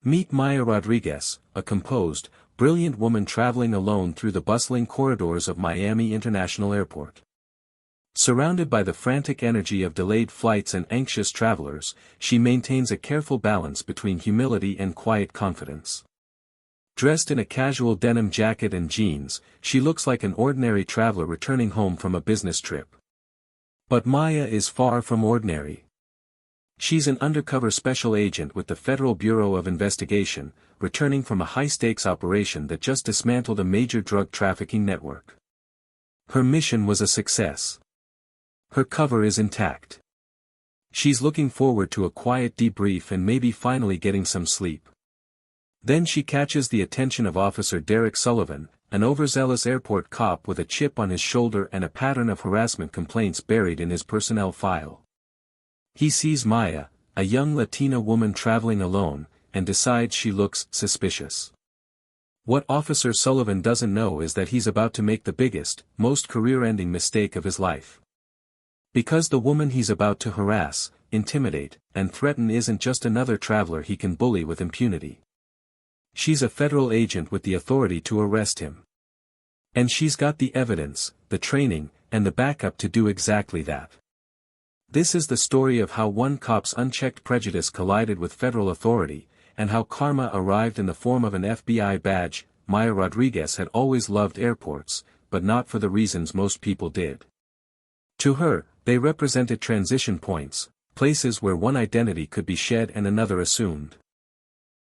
Meet Maya Rodriguez, a composed, brilliant woman traveling alone through the bustling corridors of Miami International Airport. Surrounded by the frantic energy of delayed flights and anxious travelers, she maintains a careful balance between humility and quiet confidence. Dressed in a casual denim jacket and jeans, she looks like an ordinary traveler returning home from a business trip. But Maya is far from ordinary. She's an undercover special agent with the Federal Bureau of Investigation, returning from a high-stakes operation that just dismantled a major drug trafficking network. Her mission was a success. Her cover is intact. She's looking forward to a quiet debrief and maybe finally getting some sleep. Then she catches the attention of Officer Derek Sullivan, an overzealous airport cop with a chip on his shoulder and a pattern of harassment complaints buried in his personnel file. He sees Maya, a young Latina woman traveling alone, and decides she looks suspicious. What Officer Sullivan doesn't know is that he's about to make the biggest, most career-ending mistake of his life. Because the woman he's about to harass, intimidate, and threaten isn't just another traveler he can bully with impunity. She's a federal agent with the authority to arrest him. And she's got the evidence, the training, and the backup to do exactly that. This is the story of how one cop's unchecked prejudice collided with federal authority, and how karma arrived in the form of an FBI badge. Maya Rodriguez had always loved airports, but not for the reasons most people did. To her, they represented transition points, places where one identity could be shed and another assumed.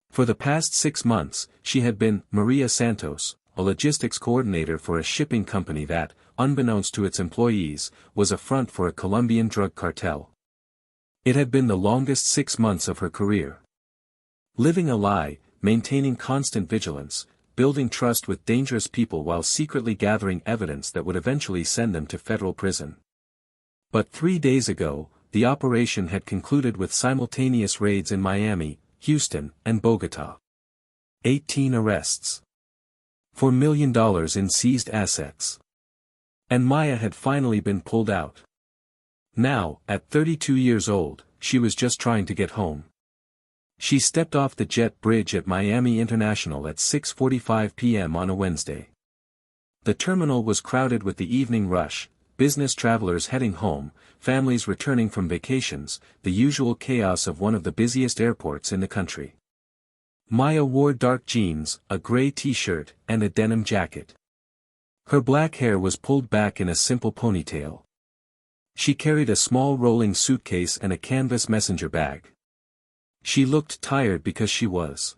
For the past 6 months, she had been Maria Santos, a logistics coordinator for a shipping company that, unbeknownst to its employees, was a front for a Colombian drug cartel. It had been the longest 6 months of her career. Living a lie, maintaining constant vigilance, building trust with dangerous people while secretly gathering evidence that would eventually send them to federal prison. But 3 days ago, the operation had concluded with simultaneous raids in Miami, Houston, and Bogota. 18 arrests. $4 million in seized assets. And Maya had finally been pulled out. Now, at 32 years old, she was just trying to get home. She stepped off the jet bridge at Miami International at 6:45 p.m. on a Wednesday. The terminal was crowded with the evening rush, business travelers heading home, families returning from vacations, the usual chaos of one of the busiest airports in the country. Maya wore dark jeans, a gray t-shirt, and a denim jacket. Her black hair was pulled back in a simple ponytail. She carried a small rolling suitcase and a canvas messenger bag. She looked tired because she was.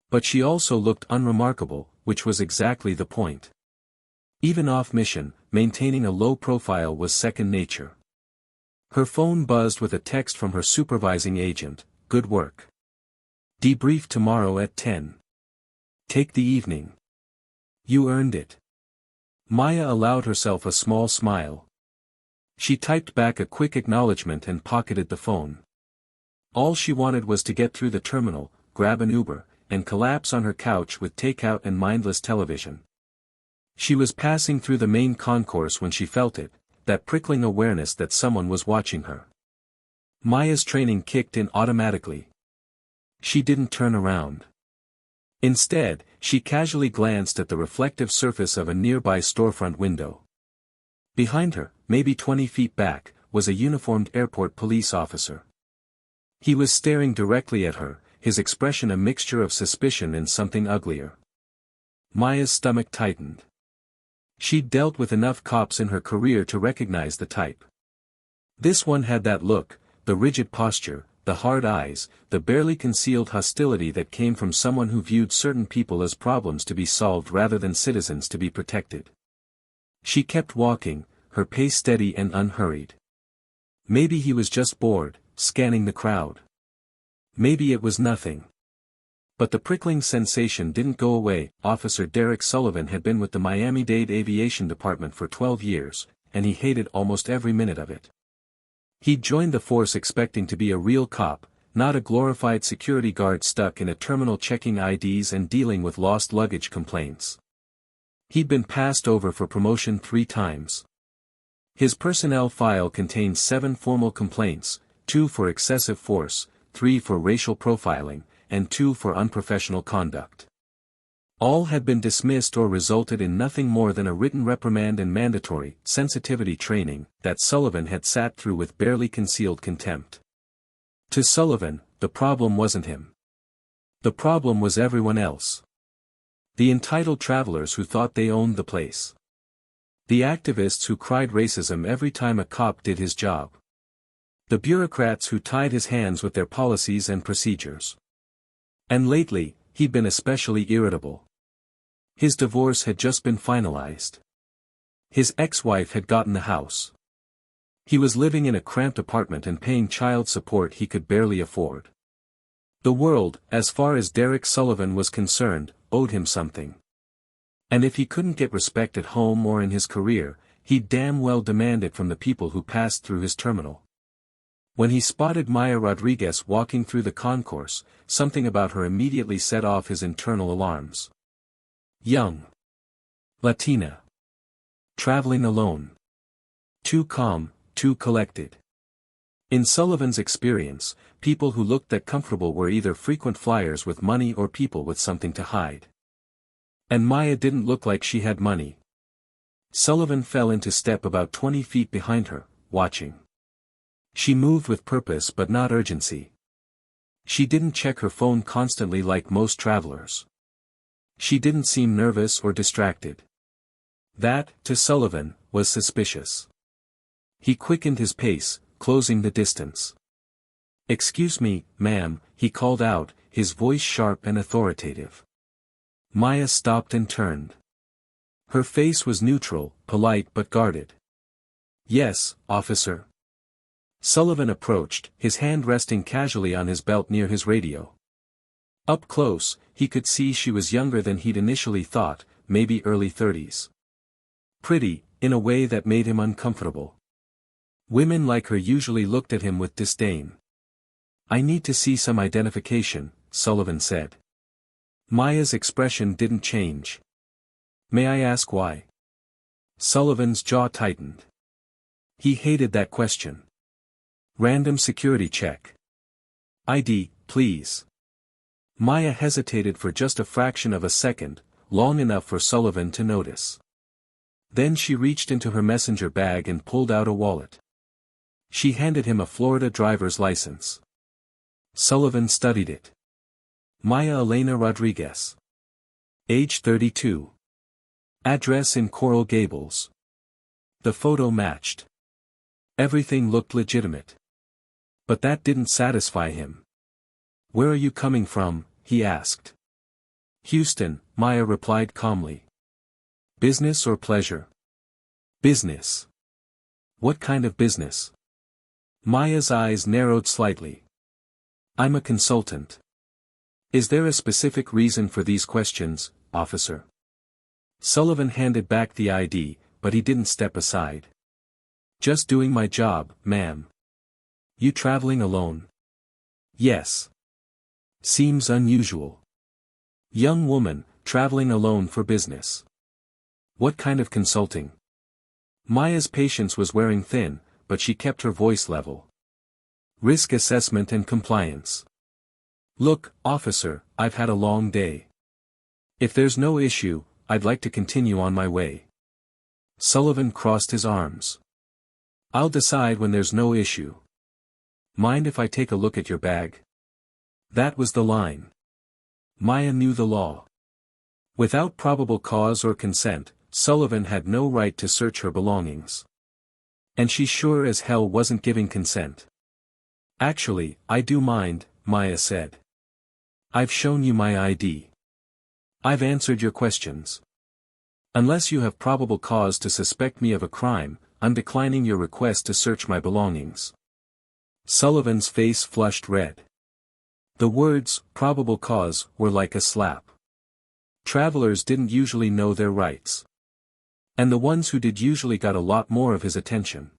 But she also looked unremarkable, which was exactly the point. Even off mission, maintaining a low profile was second nature. Her phone buzzed with a text from her supervising agent, "Good work. Debrief tomorrow at 10. Take the evening. You earned it." Maya allowed herself a small smile. She typed back a quick acknowledgement and pocketed the phone. All she wanted was to get through the terminal, grab an Uber, and collapse on her couch with takeout and mindless television. She was passing through the main concourse when she felt it, that prickling awareness that someone was watching her. Maya's training kicked in automatically. She didn't turn around. Instead, she casually glanced at the reflective surface of a nearby storefront window. Behind her, maybe 20 feet back, was a uniformed airport police officer. He was staring directly at her, his expression a mixture of suspicion and something uglier. Maya's stomach tightened. She'd dealt with enough cops in her career to recognize the type. This one had that look, the rigid posture, the hard eyes, the barely concealed hostility that came from someone who viewed certain people as problems to be solved rather than citizens to be protected. She kept walking, her pace steady and unhurried. Maybe he was just bored, scanning the crowd. Maybe it was nothing. But the prickling sensation didn't go away. Officer Derek Sullivan had been with the Miami-Dade Aviation Department for 12 years, and he hated almost every minute of it. He'd joined the force expecting to be a real cop, not a glorified security guard stuck in a terminal checking IDs and dealing with lost luggage complaints. He'd been passed over for promotion 3 times. His personnel file contained 7 formal complaints, 2 for excessive force, 3 for racial profiling, and 2 for unprofessional conduct. All had been dismissed or resulted in nothing more than a written reprimand and mandatory sensitivity training that Sullivan had sat through with barely concealed contempt. To Sullivan, the problem wasn't him. The problem was everyone else. The entitled travelers who thought they owned the place. The activists who cried racism every time a cop did his job. The bureaucrats who tied his hands with their policies and procedures. And lately, he'd been especially irritable. His divorce had just been finalized. His ex-wife had gotten the house. He was living in a cramped apartment and paying child support he could barely afford. The world, as far as Derek Sullivan was concerned, owed him something. And if he couldn't get respect at home or in his career, he'd damn well demand it from the people who passed through his terminal. When he spotted Maya Rodriguez walking through the concourse, something about her immediately set off his internal alarms. Young. Latina. Traveling alone. Too calm, too collected. In Sullivan's experience, people who looked that comfortable were either frequent flyers with money or people with something to hide. And Maya didn't look like she had money. Sullivan fell into step about 20 feet behind her, watching. She moved with purpose but not urgency. She didn't check her phone constantly like most travelers. She didn't seem nervous or distracted. That, to Sullivan, was suspicious. He quickened his pace, closing the distance. "Excuse me, ma'am," he called out, his voice sharp and authoritative. Maya stopped and turned. Her face was neutral, polite but guarded. "Yes, officer." Sullivan approached, his hand resting casually on his belt near his radio. Up close, he could see she was younger than he'd initially thought, maybe early 30s. Pretty, in a way that made him uncomfortable. Women like her usually looked at him with disdain. "I need to see some identification," Sullivan said. Maya's expression didn't change. "May I ask why?" Sullivan's jaw tightened. He hated that question. "Random security check." "ID, please." Maya hesitated for just a fraction of a second, long enough for Sullivan to notice. Then she reached into her messenger bag and pulled out a wallet. She handed him a Florida driver's license. Sullivan studied it. Maya Elena Rodriguez. Age 32. Address in Coral Gables. The photo matched. Everything looked legitimate. But that didn't satisfy him. "Where are you coming from?" he asked. "Houston," Maya replied calmly. "Business or pleasure?" "Business." "What kind of business?" Maya's eyes narrowed slightly. "I'm a consultant." "Is there a specific reason for these questions, officer?" Sullivan handed back the ID, but he didn't step aside. "Just doing my job, ma'am." "You traveling alone?" "Yes." "Seems unusual." "Young woman, traveling alone for business. What kind of consulting?" Maya's patience was wearing thin, but she kept her voice level. "Risk assessment and compliance." "Look, officer, I've had a long day. If there's no issue, I'd like to continue on my way." Sullivan crossed his arms. "I'll decide when there's no issue. Mind if I take a look at your bag?" That was the line. Maya knew the law. Without probable cause or consent, Sullivan had no right to search her belongings. And she sure as hell wasn't giving consent. "Actually, I do mind," Maya said. "I've shown you my ID. I've answered your questions. Unless you have probable cause to suspect me of a crime, I'm declining your request to search my belongings." Sullivan's face flushed red. The words, "probable cause," were like a slap. Travelers didn't usually know their rights. And the ones who did usually got a lot more of his attention.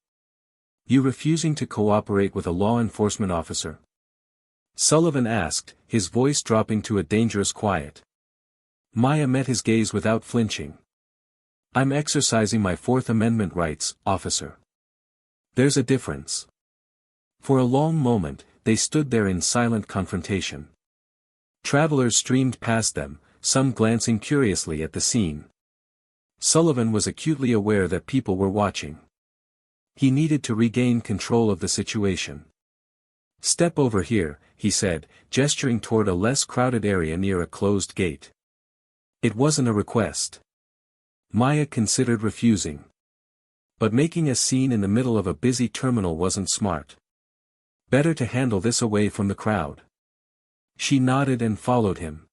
"You refusing to cooperate with a law enforcement officer?" Sullivan asked, his voice dropping to a dangerous quiet. Maya met his gaze without flinching. "I'm exercising my Fourth Amendment rights, officer." "There's a difference." For a long moment, they stood there in silent confrontation. Travelers streamed past them, some glancing curiously at the scene. Sullivan was acutely aware that people were watching. He needed to regain control of the situation. "Step over here," he said, gesturing toward a less crowded area near a closed gate. It wasn't a request. Maya considered refusing. But making a scene in the middle of a busy terminal wasn't smart. Better to handle this away from the crowd. She nodded and followed him.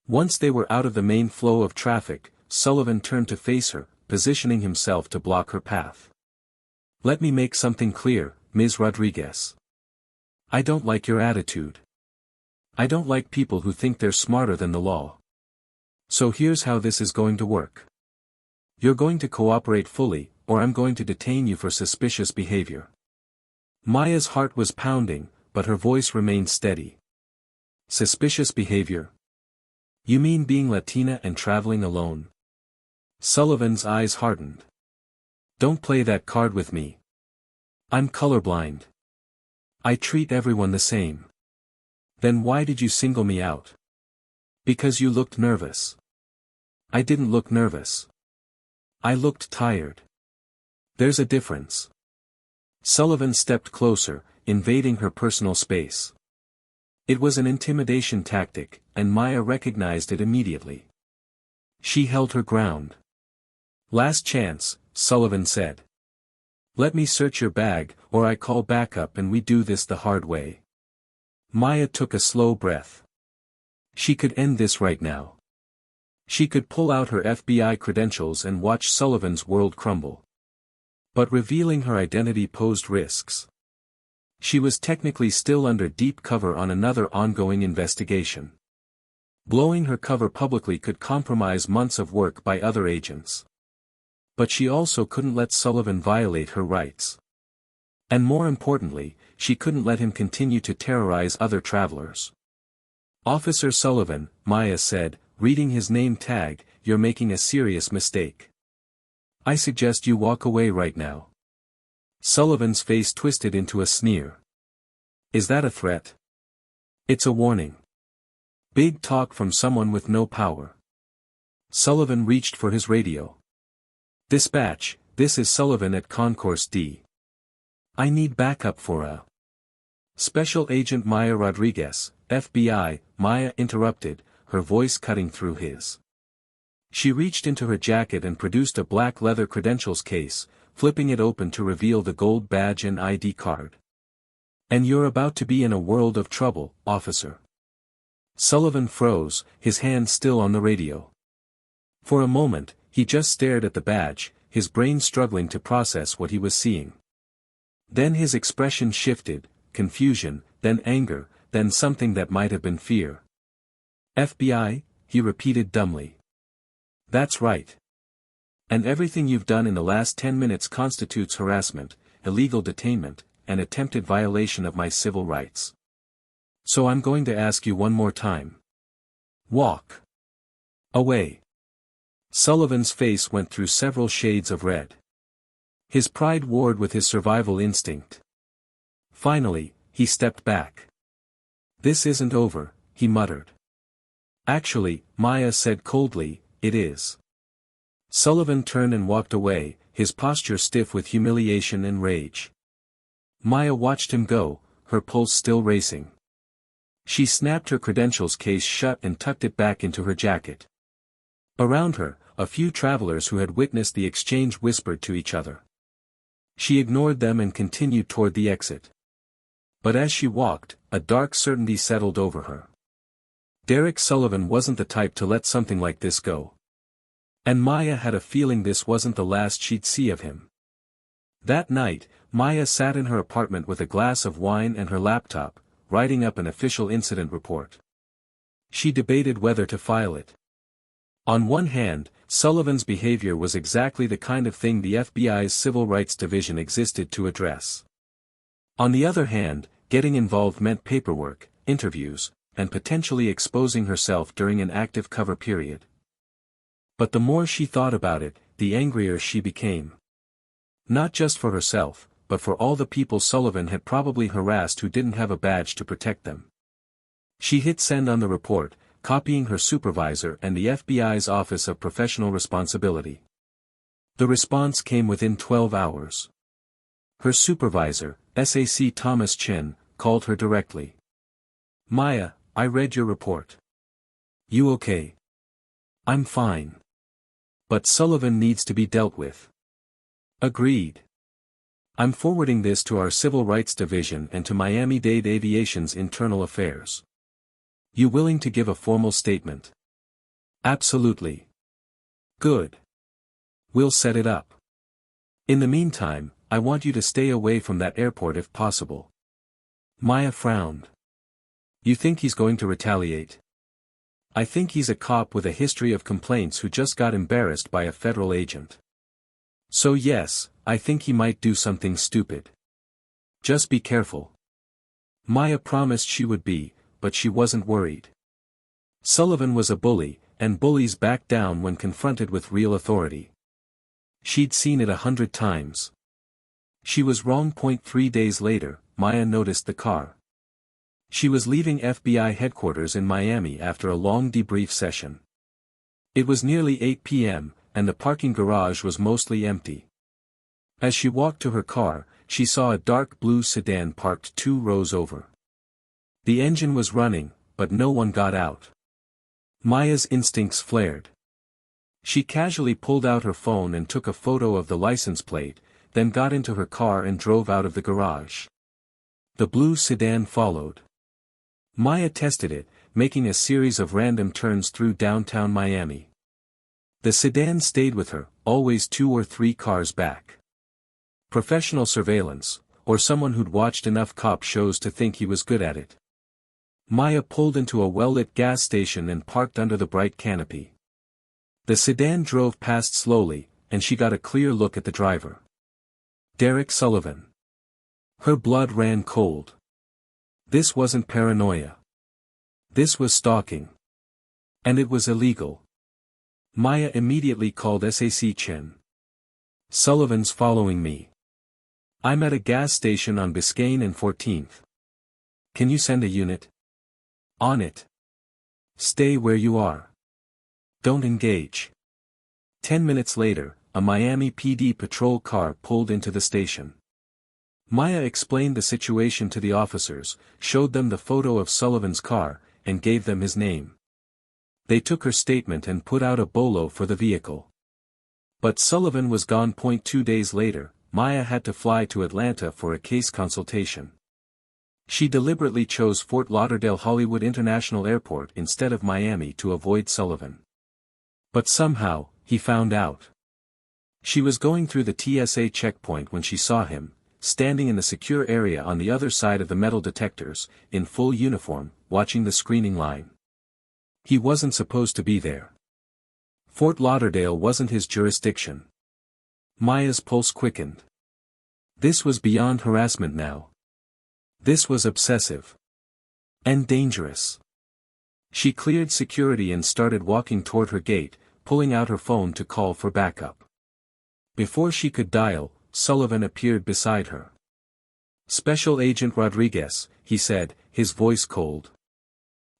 Once they were out of the main flow of traffic, Sullivan turned to face her, positioning himself to block her path. "Let me make something clear, Ms. Rodriguez. I don't like your attitude. I don't like people who think they're smarter than the law. So here's how this is going to work. You're going to cooperate fully, or I'm going to detain you for suspicious behavior." Maya's heart was pounding, but her voice remained steady. "Suspicious behavior? You mean being Latina and traveling alone?" Sullivan's eyes hardened. "Don't play that card with me. I'm colorblind. I treat everyone the same." "Then why did you single me out?" "Because you looked nervous." "I didn't look nervous. I looked tired." "There's a difference." Sullivan stepped closer, invading her personal space. It was an intimidation tactic, and Maya recognized it immediately. She held her ground. "Last chance," Sullivan said. "Let me search your bag, or I call backup and we do this the hard way." Maya took a slow breath. She could end this right now. She could pull out her FBI credentials and watch Sullivan's world crumble. But revealing her identity posed risks. She was technically still under deep cover on another ongoing investigation. Blowing her cover publicly could compromise months of work by other agents. But she also couldn't let Sullivan violate her rights. And more importantly, she couldn't let him continue to terrorize other travelers. "Officer Sullivan," Maya said, reading his name tag, "you're making a serious mistake. I suggest you walk away right now." Sullivan's face twisted into a sneer. "Is that a threat?" "It's a warning. Big talk from someone with no power." Sullivan reached for his radio. "Dispatch, this is Sullivan at Concourse D. I need backup for a Special Agent Maya Rodriguez, FBI," Maya interrupted, her voice cutting through his. She reached into her jacket and produced a black leather credentials case, flipping it open to reveal the gold badge and ID card. "And you're about to be in a world of trouble, officer." Sullivan froze, his hand still on the radio. For a moment, he just stared at the badge, his brain struggling to process what he was seeing. Then his expression shifted, confusion, then anger, then something that might have been fear. "FBI?" he repeated dumbly. "That's right. And everything you've done in the last 10 minutes constitutes harassment, illegal detainment, and attempted violation of my civil rights. So I'm going to ask you one more time. Walk away." Sullivan's face went through several shades of red. His pride warred with his survival instinct. Finally, he stepped back. "This isn't over," he muttered. "Actually," Maya said coldly, "it is." Sullivan turned and walked away, his posture stiff with humiliation and rage. Maya watched him go, her pulse still racing. She snapped her credentials case shut and tucked it back into her jacket. Around her, a few travelers who had witnessed the exchange whispered to each other. She ignored them and continued toward the exit. But as she walked, a dark certainty settled over her. Derek Sullivan wasn't the type to let something like this go. And Maya had a feeling this wasn't the last she'd see of him. That night, Maya sat in her apartment with a glass of wine and her laptop, writing up an official incident report. She debated whether to file it. On one hand, Sullivan's behavior was exactly the kind of thing the FBI's Civil Rights Division existed to address. On the other hand, getting involved meant paperwork, interviews, and potentially exposing herself during an active cover period. But the more she thought about it, the angrier she became. Not just for herself, but for all the people Sullivan had probably harassed who didn't have a badge to protect them. She hit send on the report, copying her supervisor and the FBI's Office of Professional Responsibility. The response came within 12 hours. Her supervisor, SAC Thomas Chin, called her directly. "Maya, I read your report. You okay?" "I'm fine. But Sullivan needs to be dealt with." "Agreed. I'm forwarding this to our Civil Rights Division and to Miami-Dade Aviation's Internal Affairs. You willing to give a formal statement?" "Absolutely." "Good. We'll set it up. In the meantime, I want you to stay away from that airport if possible." Maya frowned. "You think he's going to retaliate?" "I think he's a cop with a history of complaints who just got embarrassed by a federal agent. So yes, I think he might do something stupid. Just be careful." Maya promised she would be, but she wasn't worried. Sullivan was a bully, and bullies back down when confronted with real authority. She'd seen it 100 times. She was wrong. 3 days later, Maya noticed the car. She was leaving FBI headquarters in Miami after a long debrief session. It was nearly 8 p.m., and the parking garage was mostly empty. As she walked to her car, she saw a dark blue sedan parked 2 rows over. The engine was running, but no one got out. Maya's instincts flared. She casually pulled out her phone and took a photo of the license plate, then got into her car and drove out of the garage. The blue sedan followed. Maya tested it, making a series of random turns through downtown Miami. The sedan stayed with her, always 2 or 3 cars back. Professional surveillance, or someone who'd watched enough cop shows to think he was good at it. Maya pulled into a well-lit gas station and parked under the bright canopy. The sedan drove past slowly, and she got a clear look at the driver. Derek Sullivan. Her blood ran cold. This wasn't paranoia. This was stalking. And it was illegal. Maya immediately called SAC Chin. "Sullivan's following me. I'm at a gas station on Biscayne and 14th. Can you send a unit?" "On it. Stay where you are. Don't engage." 10 minutes later, a Miami PD patrol car pulled into the station. Maya explained the situation to the officers, showed them the photo of Sullivan's car, and gave them his name. They took her statement and put out a bolo for the vehicle. But Sullivan was gone. 2 days later, Maya had to fly to Atlanta for a case consultation. She deliberately chose Fort Lauderdale Hollywood International Airport instead of Miami to avoid Sullivan. But somehow, he found out. She was going through the TSA checkpoint when she saw him, standing in the secure area on the other side of the metal detectors, in full uniform, watching the screening line. He wasn't supposed to be there. Fort Lauderdale wasn't his jurisdiction. Maya's pulse quickened. This was beyond harassment now. This was obsessive. And dangerous. She cleared security and started walking toward her gate, pulling out her phone to call for backup. Before she could dial, Sullivan appeared beside her. "Special Agent Rodriguez," he said, his voice cold.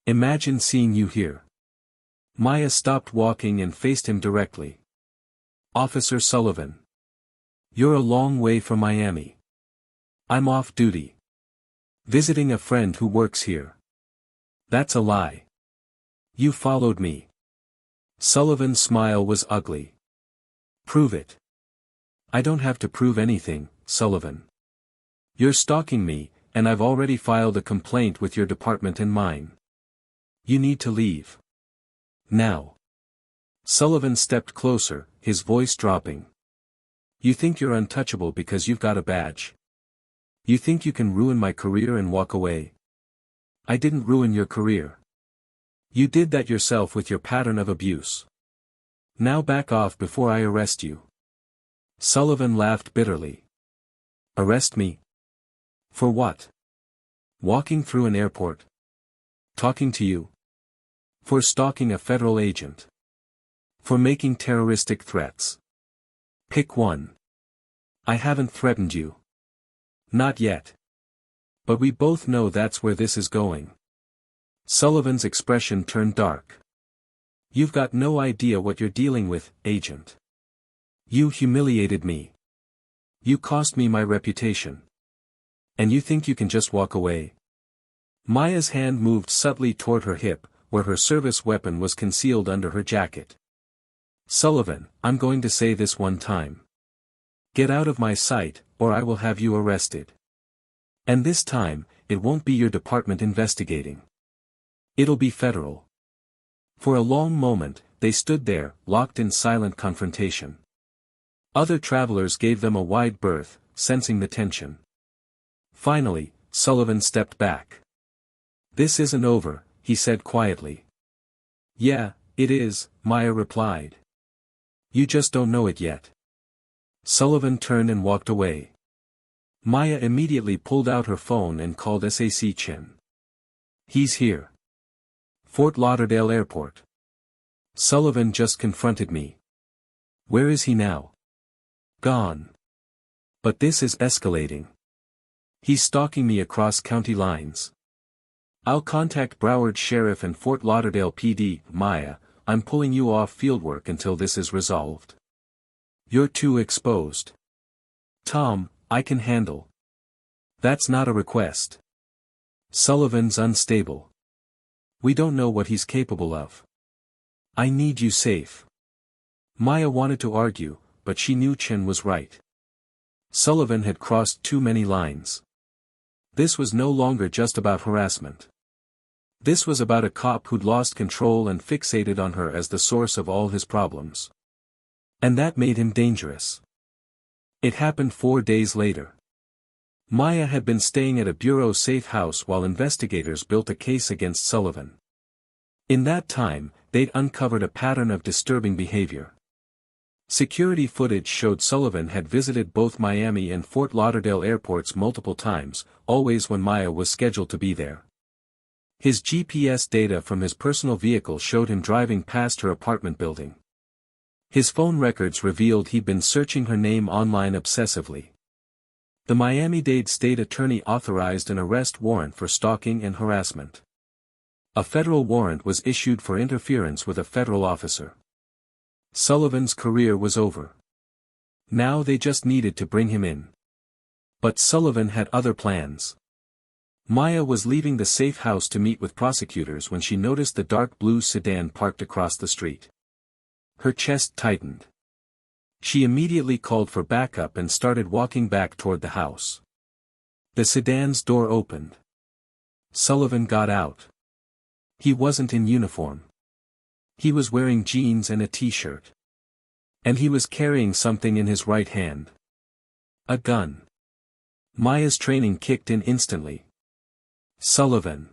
"Imagine seeing you here." Maya stopped walking and faced him directly. "Officer Sullivan. You're a long way from Miami." "I'm off duty. Visiting a friend who works here." "That's a lie. You followed me." Sullivan's smile was ugly. "Prove it." "I don't have to prove anything, Sullivan. You're stalking me, and I've already filed a complaint with your department and mine. You need to leave. Now." Sullivan stepped closer, his voice dropping. "You think you're untouchable because you've got a badge? You think you can ruin my career and walk away? I didn't ruin your career. You did that yourself with your pattern of abuse. Now back off before I arrest you." Sullivan laughed bitterly. "Arrest me? For what? Walking through an airport? Talking to you? For stalking a federal agent? For making terroristic threats? Pick one. I haven't threatened you. Not yet. But we both know that's where this is going. Sullivan's expression turned dark. You've got no idea what you're dealing with, Agent. You humiliated me. You cost me my reputation. And you think you can just walk away? Maya's hand moved subtly toward her hip, where her service weapon was concealed under her jacket. Sullivan, I'm going to say this one time. Get out of my sight, or I will have you arrested. And this time, it won't be your department investigating. It'll be federal. For a long moment, they stood there, locked in silent confrontation. Other travelers gave them a wide berth, sensing the tension. Finally, Sullivan stepped back. This isn't over, he said quietly. Yeah, it is, Maya replied. You just don't know it yet. Sullivan turned and walked away. Maya immediately pulled out her phone and called SAC Chin. He's here. Fort Lauderdale Airport. Sullivan just confronted me. Where is he now? Gone. But this is escalating. He's stalking me across county lines. I'll contact Broward Sheriff and Fort Lauderdale PD. Maya, I'm pulling you off fieldwork until this is resolved. You're too exposed. Tom, I can handle. That's not a request. Sullivan's unstable. We don't know what he's capable of. I need you safe. Maya wanted to argue, but she knew Chen was right. Sullivan had crossed too many lines. This was no longer just about harassment. This was about a cop who'd lost control and fixated on her as the source of all his problems. And that made him dangerous. It happened 4 days later. Maya had been staying at a bureau safe house while investigators built a case against Sullivan. In that time, they'd uncovered a pattern of disturbing behavior. Security footage showed Sullivan had visited both Miami and Fort Lauderdale airports multiple times, always when Maya was scheduled to be there. His GPS data from his personal vehicle showed him driving past her apartment building. His phone records revealed he'd been searching her name online obsessively. The Miami-Dade state attorney authorized an arrest warrant for stalking and harassment. A federal warrant was issued for interference with a federal officer. Sullivan's career was over. Now they just needed to bring him in. But Sullivan had other plans. Maya was leaving the safe house to meet with prosecutors when she noticed the dark blue sedan parked across the street. Her chest tightened. She immediately called for backup and started walking back toward the house. The sedan's door opened. Sullivan got out. He wasn't in uniform. He was wearing jeans and a t-shirt. And he was carrying something in his right hand. A gun. Maya's training kicked in instantly. Sullivan.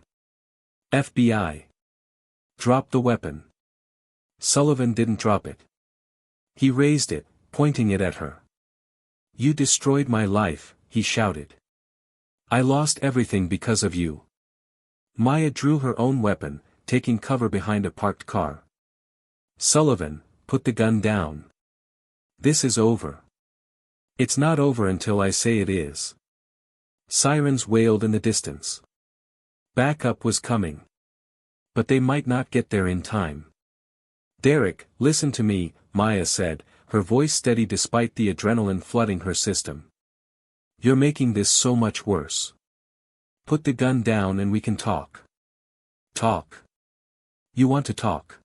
FBI. Drop the weapon. Sullivan didn't drop it. He raised it, pointing it at her. You destroyed my life, he shouted. I lost everything because of you. Maya drew her own weapon, taking cover behind a parked car. Sullivan, put the gun down. This is over. It's not over until I say it is. Sirens wailed in the distance. Backup was coming. But they might not get there in time. Derek, listen to me, Maya said, her voice steady despite the adrenaline flooding her system. You're making this so much worse. Put the gun down and we can talk. Talk. You want to talk.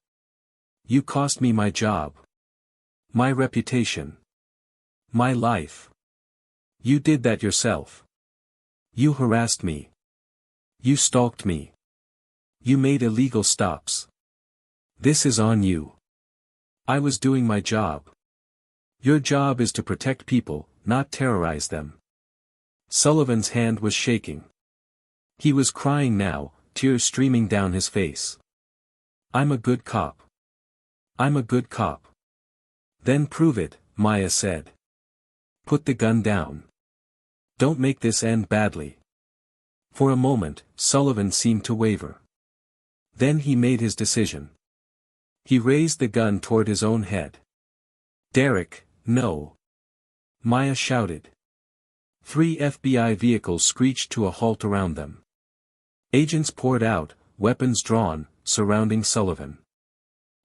You cost me my job. My reputation. My life. You did that yourself. You harassed me. You stalked me. You made illegal stops. This is on you. I was doing my job. Your job is to protect people, not terrorize them. Sullivan's hand was shaking. He was crying now, tears streaming down his face. I'm a good cop. I'm a good cop. Then prove it, Maya said. Put the gun down. Don't make this end badly. For a moment, Sullivan seemed to waver. Then he made his decision. He raised the gun toward his own head. Derek, no. Maya shouted. 3 FBI vehicles screeched to a halt around them. Agents poured out, weapons drawn, surrounding Sullivan.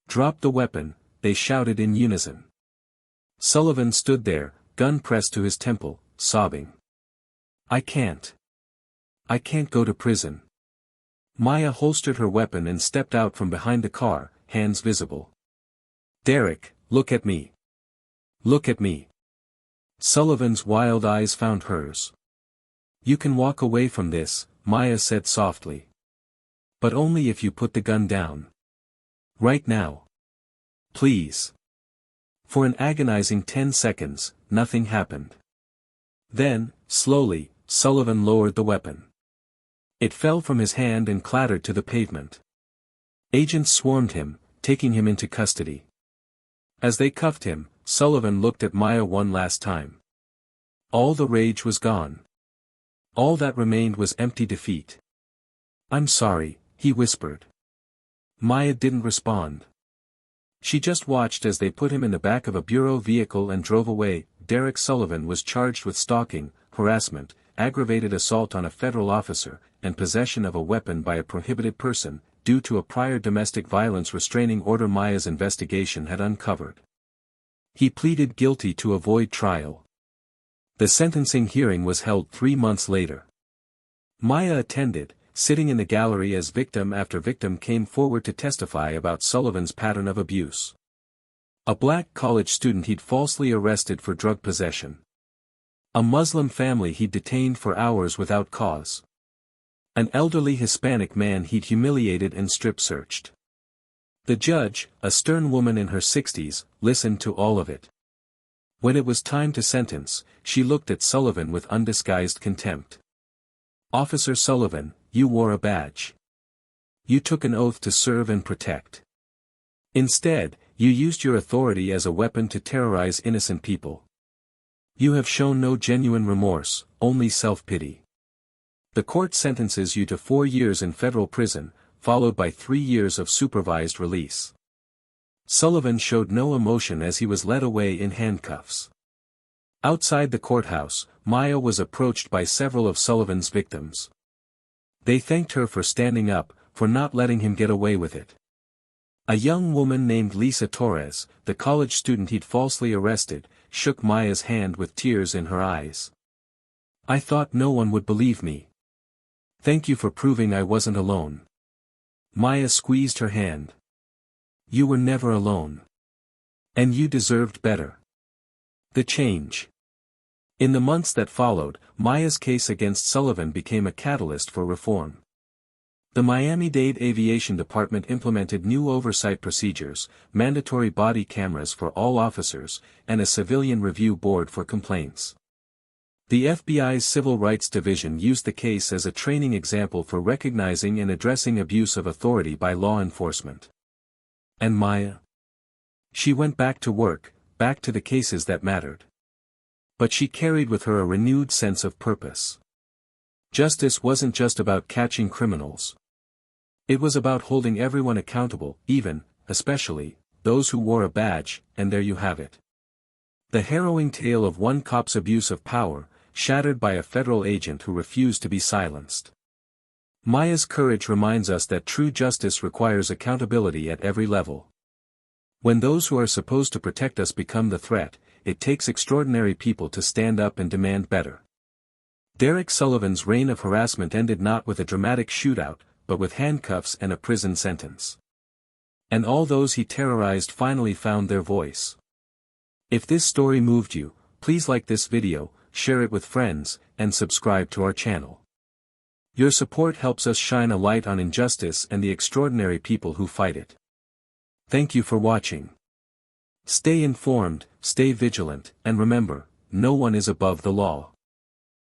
"Drop the weapon," they shouted in unison. Sullivan stood there, gun pressed to his temple, sobbing. I can't go to prison." Maya holstered her weapon and stepped out from behind the car, hands visible. "Derek, look at me. Look at me." Sullivan's wild eyes found hers. "You can walk away from this," Maya said softly. "But only if you put the gun down. Right now. Please." For an agonizing 10 seconds, nothing happened. Then, slowly, Sullivan lowered the weapon. It fell from his hand and clattered to the pavement. Agents swarmed him, taking him into custody. As they cuffed him, Sullivan looked at Maya one last time. All the rage was gone. All that remained was empty defeat. "I'm sorry," he whispered. Maya didn't respond. She just watched as they put him in the back of a bureau vehicle and drove away. Derek Sullivan was charged with stalking, harassment, aggravated assault on a federal officer, and possession of a weapon by a prohibited person, due to a prior domestic violence restraining order Maya's investigation had uncovered. He pleaded guilty to avoid trial. The sentencing hearing was held 3 months later. Maya attended, sitting in the gallery as victim after victim came forward to testify about Sullivan's pattern of abuse. A black college student he'd falsely arrested for drug possession. A Muslim family he'd detained for hours without cause. An elderly Hispanic man he'd humiliated and strip-searched. The judge, a stern woman in her 60s, listened to all of it. When it was time to sentence, she looked at Sullivan with undisguised contempt. "Officer Sullivan, you wore a badge. You took an oath to serve and protect. Instead, you used your authority as a weapon to terrorize innocent people. You have shown no genuine remorse, only self-pity. The court sentences you to 4 years in federal prison, followed by 3 years of supervised release." Sullivan showed no emotion as he was led away in handcuffs. Outside the courthouse, Maya was approached by several of Sullivan's victims. They thanked her for standing up, for not letting him get away with it. A young woman named Lisa Torres, the college student he'd falsely arrested, shook Maya's hand with tears in her eyes. "I thought no one would believe me. Thank you for proving I wasn't alone." Maya squeezed her hand. "You were never alone. And you deserved better." The change. In the months that followed, Maya's case against Sullivan became a catalyst for reform. The Miami-Dade Aviation Department implemented new oversight procedures, mandatory body cameras for all officers, and a civilian review board for complaints. The FBI's Civil Rights Division used the case as a training example for recognizing and addressing abuse of authority by law enforcement. And Maya? She went back to work, back to the cases that mattered. But she carried with her a renewed sense of purpose. Justice wasn't just about catching criminals. It was about holding everyone accountable, even, especially, those who wore a badge, and there you have it. The harrowing tale of one cop's abuse of power, shattered by a federal agent who refused to be silenced. Maya's courage reminds us that true justice requires accountability at every level. When those who are supposed to protect us become the threat, it takes extraordinary people to stand up and demand better. Derek Sullivan's reign of harassment ended not with a dramatic shootout, but with handcuffs and a prison sentence. And all those he terrorized finally found their voice. If this story moved you, please like this video, share it with friends, and subscribe to our channel. Your support helps us shine a light on injustice and the extraordinary people who fight it. Thank you for watching. Stay informed, stay vigilant, and remember, no one is above the law.